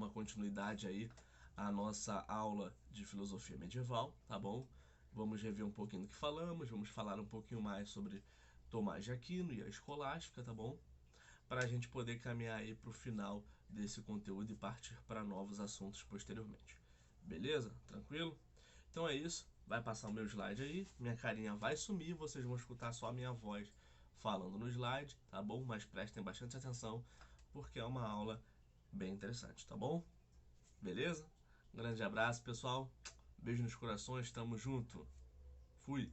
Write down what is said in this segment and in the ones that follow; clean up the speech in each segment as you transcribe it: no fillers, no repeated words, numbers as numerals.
uma continuidade aí à nossa aula de filosofia medieval, tá bom? Vamos rever um pouquinho do que falamos, vamos falar um pouquinho mais sobre Tomás de Aquino e a escolástica, tá bom? Para a gente poder caminhar aí para o final desse conteúdo e partir para novos assuntos posteriormente. Beleza? Tranquilo? Então é isso. Vai passar o meu slide aí, minha carinha vai sumir, vocês vão escutar só a minha voz falando no slide, tá bom? Mas prestem bastante atenção, porque é uma aula bem interessante, tá bom? Beleza? Um grande abraço, pessoal. Beijo nos corações, tamo junto. Fui.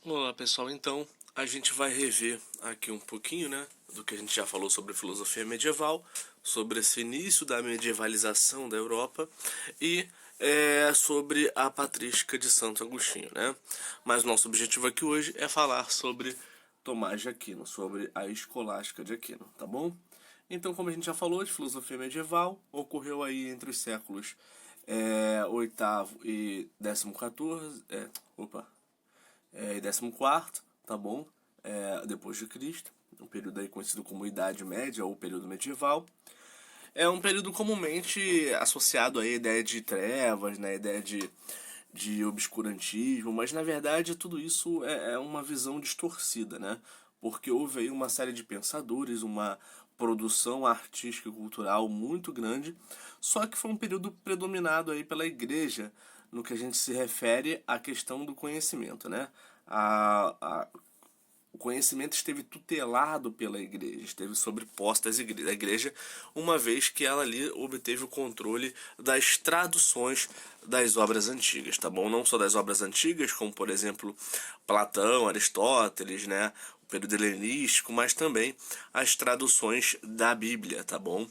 Olá, pessoal. Então, a gente vai rever aqui um pouquinho, né, do que a gente já falou sobre filosofia medieval, sobre esse início da medievalização da Europa e sobre a patrística de Santo Agostinho, né? Mas nosso objetivo aqui hoje é falar sobre Tomás de Aquino, sobre a escolástica de Aquino, tá bom? Então, como a gente já falou, de filosofia medieval ocorreu aí entre os séculos oitavo e 14, e 14º, tá bom? Depois de Cristo, um período aí conhecido como Idade Média ou período medieval. É um período comumente associado à ideia de trevas, né? A ideia de obscurantismo, mas na verdade tudo isso é uma visão distorcida, né? Porque houve aí uma série de pensadores, uma produção artística e cultural muito grande, só que foi um período predominado aí pela igreja, no que a gente se refere à questão do conhecimento, né? O conhecimento esteve tutelado pela igreja, esteve sobreposto à igreja, uma vez que ela ali obteve o controle das traduções das obras antigas, tá bom? Não só das obras antigas, como por exemplo Platão, Aristóteles, né? O período helenístico, mas também as traduções da Bíblia, tá bom?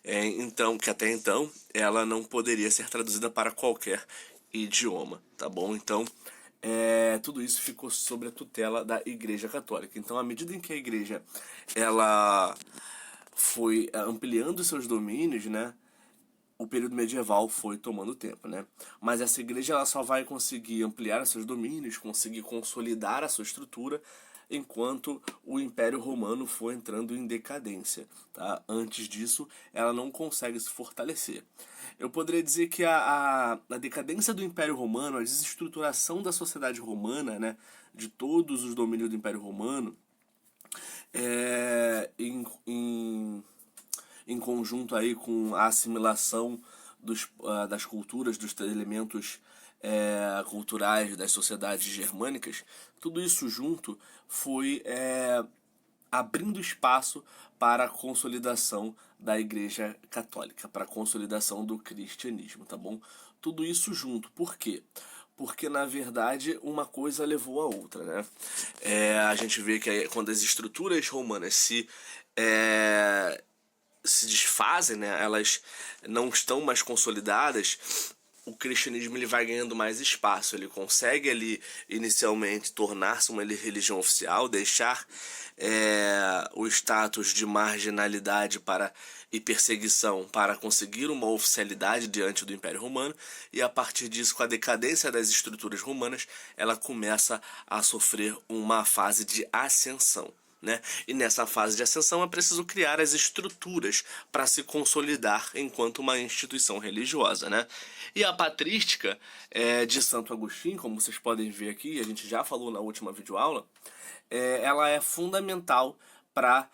Então, que até então ela não poderia ser traduzida para qualquer idioma, tá bom? Então, tudo isso ficou sob a tutela da Igreja Católica. Então, à medida em que a Igreja ela foi ampliando seus domínios, né, o período medieval foi tomando tempo, né? Mas essa igreja ela só vai conseguir ampliar seus domínios, conseguir consolidar a sua estrutura, enquanto o Império Romano for entrando em decadência, tá? Antes disso, ela não consegue se fortalecer. Eu poderia dizer que a decadência do Império Romano, a desestruturação da sociedade romana, né, de todos os domínios do Império Romano, em conjunto aí com a assimilação das culturas, dos elementos culturais das sociedades germânicas, tudo isso junto foi abrindo espaço para a consolidação da Igreja Católica, para a consolidação do cristianismo, tá bom? Tudo isso junto. Por quê? Porque, na verdade, uma coisa levou a outra, né? A gente vê que quando as estruturas romanas se desfazem, né? Elas não estão mais consolidadas, o cristianismo ele vai ganhando mais espaço, ele consegue ali inicialmente tornar-se uma religião oficial, deixar o status de marginalidade e perseguição para conseguir uma oficialidade diante do Império Romano, e a partir disso, com a decadência das estruturas romanas, ela começa a sofrer uma fase de ascensão. Né? E nessa fase de ascensão é preciso criar as estruturas para se consolidar enquanto uma instituição religiosa, né? E a patrística de Santo Agostinho, como vocês podem ver aqui, a gente já falou na última videoaula, ela é fundamental para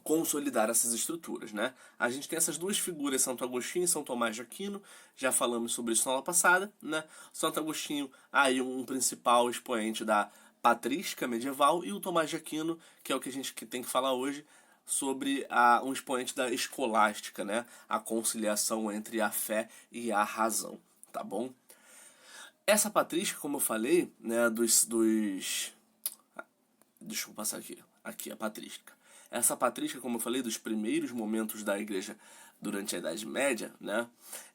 consolidar essas estruturas, né? A gente tem essas duas figuras, Santo Agostinho e São Tomás de Aquino, já falamos sobre isso na aula passada, né? Santo Agostinho, aí um principal expoente da patrística medieval, e o Tomás de Aquino, que é o que a gente tem que falar hoje, sobre um expoente da escolástica, né? A conciliação entre a fé e a razão, tá bom? Essa patrística, como eu falei, né, deixa eu passar aqui a patrística. Essa patrística, como eu falei, dos primeiros momentos da igreja durante a Idade Média, né,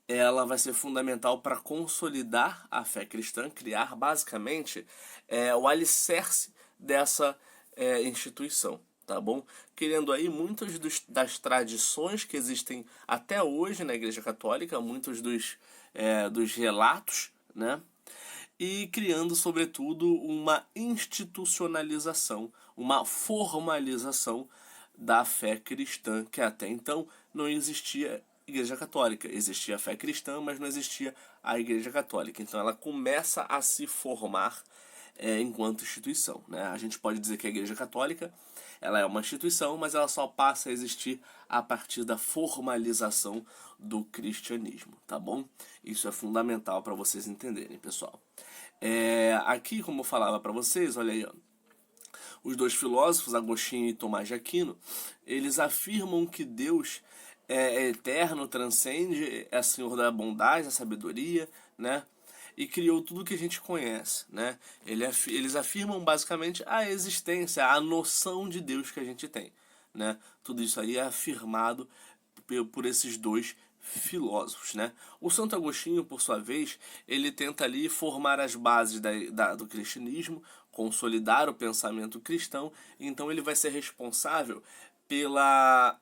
ela vai ser fundamental para consolidar a fé cristã, criar basicamente o alicerce dessa instituição, tá bom? Criando aí muitas das tradições que existem até hoje na Igreja Católica, muitos dos relatos, né? E criando, sobretudo, uma institucionalização, uma formalização da fé cristã, que até então não existia Igreja Católica. Existia a fé cristã, mas não existia a Igreja Católica. Então ela começa a se formar enquanto instituição, né? A gente pode dizer que a Igreja Católica ela é uma instituição, mas ela só passa a existir a partir da formalização do cristianismo, tá bom? Isso é fundamental para vocês entenderem, pessoal. Aqui, como eu falava para vocês, olha aí, ó, os dois filósofos, Agostinho e Tomás de Aquino, eles afirmam que Deus é eterno, transcende, é Senhor da bondade, da sabedoria, né? E criou tudo que a gente conhece, né? Eles afirmam basicamente a existência, a noção de Deus que a gente tem, né? Tudo isso aí é afirmado por esses dois filósofos, né? O Santo Agostinho, por sua vez, ele tenta ali formar as bases do cristianismo, consolidar o pensamento cristão, então ele vai ser responsável pela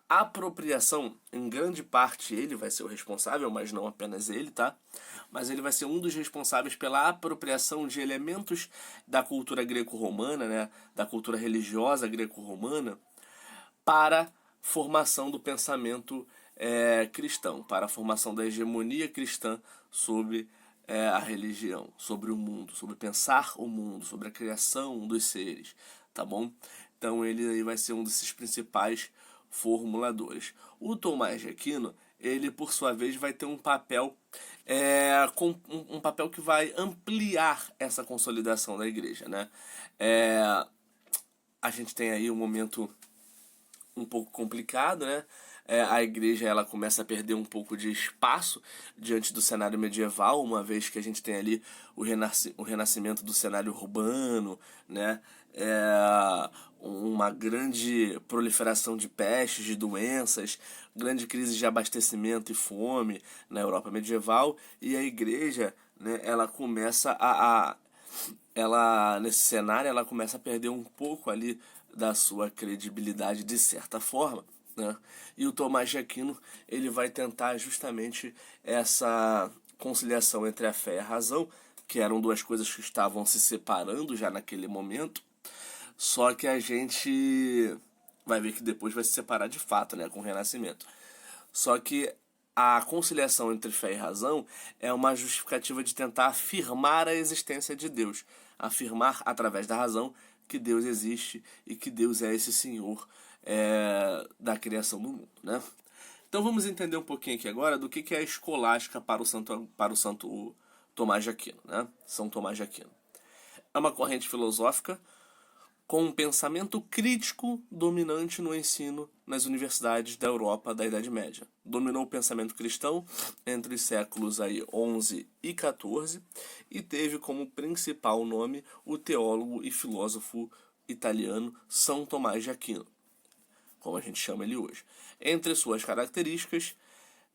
apropriação, em grande parte ele vai ser o responsável, mas não apenas ele, tá? Mas ele vai ser um dos responsáveis pela apropriação de elementos da cultura greco-romana, né? Da cultura religiosa greco-romana, para formação do pensamento cristão, para a formação da hegemonia cristã sobre a religião, sobre o mundo, sobre pensar o mundo, sobre a criação dos seres, tá bom? Então ele aí vai ser um desses principais formuladores. O Tomás de Aquino, ele por sua vez vai ter um papel um papel que vai ampliar essa consolidação da igreja, né? A gente tem aí um momento um pouco complicado, né? A igreja ela começa a perder um pouco de espaço diante do cenário medieval, uma vez que a gente tem ali o renascimento do cenário urbano, né? Uma grande proliferação de pestes, de doenças, grande crise de abastecimento e fome na Europa medieval, e a igreja, né, ela começa nesse cenário ela começa a perder um pouco ali da sua credibilidade de certa forma, né? E o Tomás de Aquino ele vai tentar justamente essa conciliação entre a fé e a razão, que eram duas coisas que estavam se separando já naquele momento, só que a gente vai ver que depois vai se separar de fato, né, com o Renascimento. Só que a conciliação entre fé e razão é uma justificativa de tentar afirmar a existência de Deus, afirmar através da razão que Deus existe e que Deus é esse Senhor da criação do mundo, né? Então vamos entender um pouquinho aqui agora do que é a escolástica para o Santo Tomás de Aquino, né? São Tomás de Aquino. É uma corrente filosófica com um pensamento crítico dominante no ensino nas universidades da Europa da Idade Média. Dominou o pensamento cristão entre os séculos aí 11 e 14 e teve como principal nome o teólogo e filósofo italiano São Tomás de Aquino, como a gente chama ele hoje. Entre suas características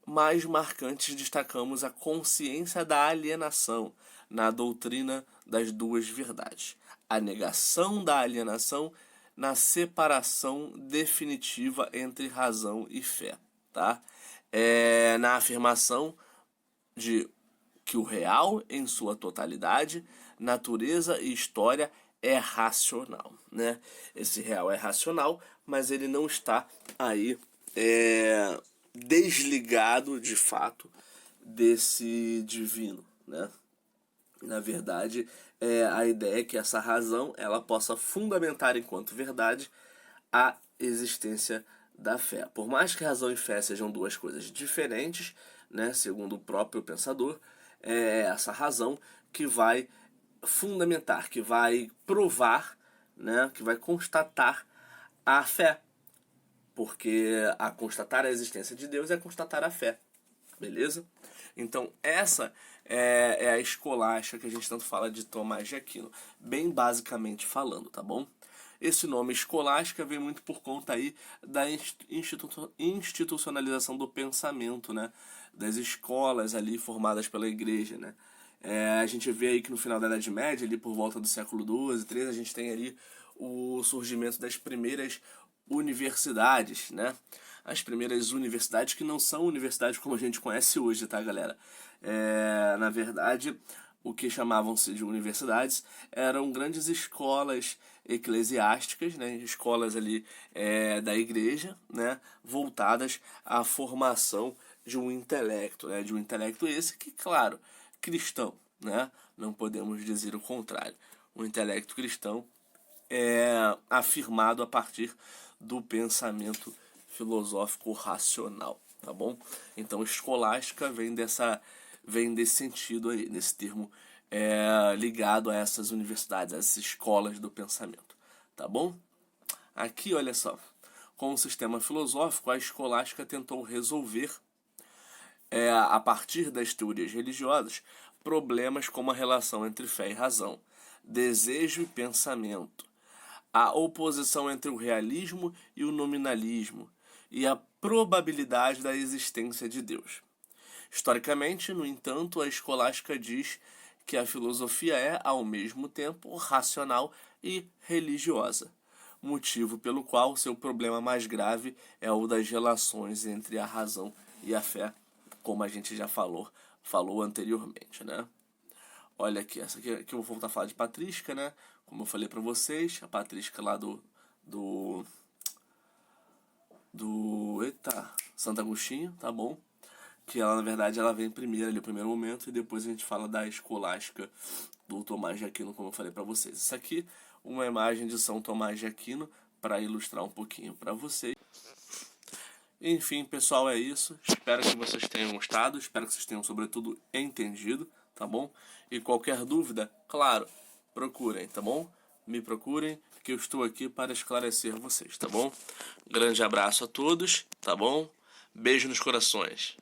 mais marcantes destacamos a consciência da alienação na doutrina das duas verdades, a negação da alienação na separação definitiva entre razão e fé, tá? Na afirmação de que o real em sua totalidade, natureza e história é racional, né? Esse real é racional, mas ele não está aí desligado de fato desse divino, né? Na verdade, a ideia é que essa razão ela possa fundamentar enquanto verdade a existência da fé. Por mais que razão e fé sejam duas coisas diferentes, né, segundo o próprio pensador, é essa razão que vai fundamentar, que vai provar, né, que vai constatar a fé. Porque a constatar a existência de Deus é constatar a fé. Beleza? Então, essa é a escolástica que a gente tanto fala de Tomás de Aquino, bem basicamente falando, tá bom? Esse nome escolástica vem muito por conta aí da institucionalização do pensamento, né? Das escolas ali formadas pela igreja, né? A gente vê aí que no final da Idade Média, ali por volta do século XII, XIII, a gente tem ali o surgimento das primeiras universidades, né? As primeiras universidades que não são universidades como a gente conhece hoje, tá, galera? Na verdade, o que chamavam-se de universidades, eram grandes escolas eclesiásticas, né, escolas ali da igreja, né, voltadas à formação de um intelecto, né, de um intelecto esse que, claro, cristão, né, não podemos dizer o contrário. O intelecto cristão é afirmado a partir do pensamento filosófico racional, tá bom? Então, escolástica vem desse sentido aí, nesse termo ligado a essas universidades, a essas escolas do pensamento, tá bom? Aqui, olha só, com o sistema filosófico, a escolástica tentou resolver, a partir das teorias religiosas, problemas como a relação entre fé e razão, desejo e pensamento, a oposição entre o realismo e o nominalismo e a probabilidade da existência de Deus. Historicamente, no entanto, a escolástica diz que a filosofia é, ao mesmo tempo, racional e religiosa, motivo pelo qual seu problema mais grave é o das relações entre a razão e a fé, como a gente já falou anteriormente, né? Olha aqui, essa aqui eu vou voltar a falar de patrística, né? Como eu falei para vocês, a patrística lá do Santo Agostinho, tá bom? Que ela, na verdade, ela vem primeiro ali, o primeiro momento, e depois a gente fala da escolástica do Tomás de Aquino, como eu falei para vocês. Isso aqui, uma imagem de São Tomás de Aquino, para ilustrar um pouquinho para vocês. Enfim, pessoal, é isso. Espero que vocês tenham gostado, espero que vocês tenham, sobretudo, entendido, tá bom? E qualquer dúvida, claro, procurem, tá bom? Me procurem, que eu estou aqui para esclarecer vocês, tá bom? Grande abraço a todos, tá bom? Beijo nos corações.